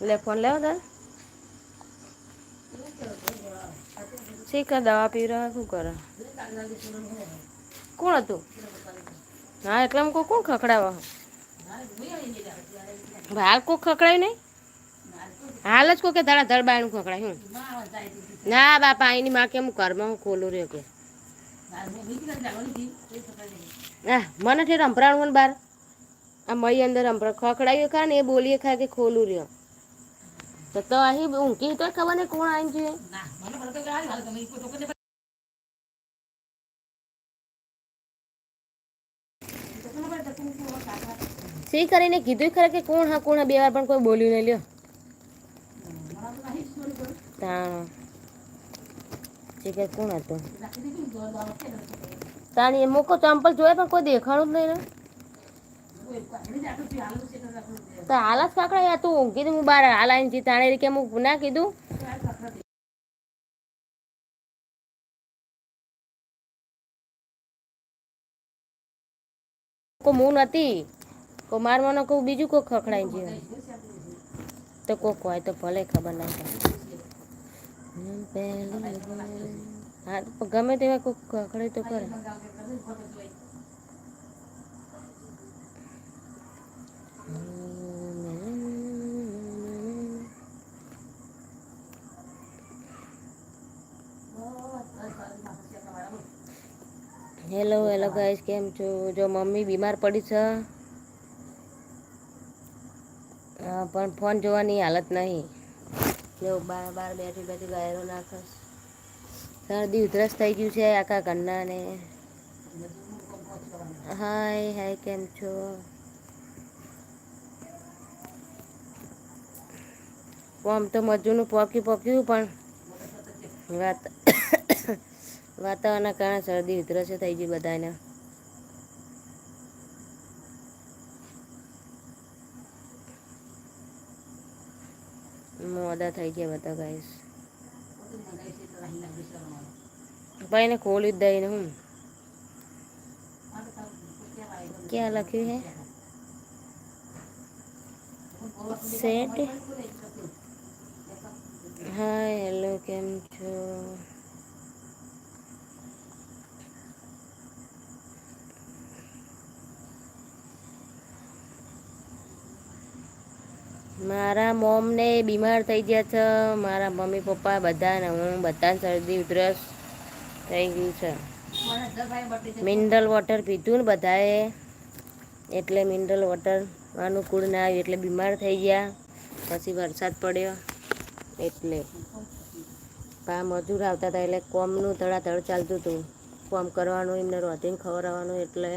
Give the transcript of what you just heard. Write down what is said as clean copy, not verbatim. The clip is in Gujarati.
લે ફોન લેવો તાર શીખ દવા પી રહ્યા શું કરે કોણ હતું હા એટલે કોણ ખખડાવ હાલ કોક ખખડાય નહીં હાલ જ કોકે તારા ધડ બાયણું ખખડાય હું ના બાપા એની માં કે હું ઘરમાં હું ખોલું રહ્યો કે હા મને ઠેર સંભળાણું ને બાર આ મઈ અંદર ખખડાયું ખા ને એ બોલીએ ખા કે ખોલું રહ્યો તો અહીં ઊંઘી તો ખબર નહીં કોણ આવી જોઈએ સી કરીને કીધું ખરે કે કોણ હા કોણ બે વાર પણ કોઈ બોલ્યું નહીં લ્યો તાણ કે કોણ હતું તાણી મૂકો ચંપલ જોયે પણ કોઈ દેખાણું જ નહીં ને તો હાલ જ કાકડા તું કીધું હું બાર હાલ આવીને તાણે કે હું ના કીધું હું નથી કો મારવાનો કહું બીજું કોઈ ખખડાઈ ગયું તો કોક હોય તો ભલે ખબર ના પડે હા ગમે તેવા કોઈક ખખડે તો કરે હેલો હેલો ગાઈસ કેમ છો જો મમ્મી બીમાર પડી છે પણ ફોન જોવાની હાલત નહીં જો બાર બાર બેઠી બેઠી ગાયરો નાખસ શરદી ઉધરસ થઈ ગયું છે આખા ઘરના ને હાય હાય કેમ છો આમ તો મજૂરનું પોક્યું પણ વાતાવરણના કારણે શરદી ઉધરસ થઈ ગઈ બધાને મોડા થઈ ગયા બધા ગાઈસ ભાઈ ને ખોલી જ દઈને હું ક્યાં લખ્યું હે સેટ હાય હેલો કેમ છો મારા મોમને બીમાર થઈ ગયા છે મારા મમ્મી પપ્પા બધાને હું બધા શરદી ઉધરસ થઈ ગયું છે મિનરલ વોટર પીધું ને બધાએ એટલે મિનરલ વોટર અનુકૂળ ના આવ્યું એટલે બીમાર થઈ ગયા પછી વરસાદ પડ્યો એટલે પા મજૂર આવતા હતા એટલે કોમનું ધડાધડ ચાલતું હતું કોમ કરવાનું એમને રોધીને ખવડાવવાનું એટલે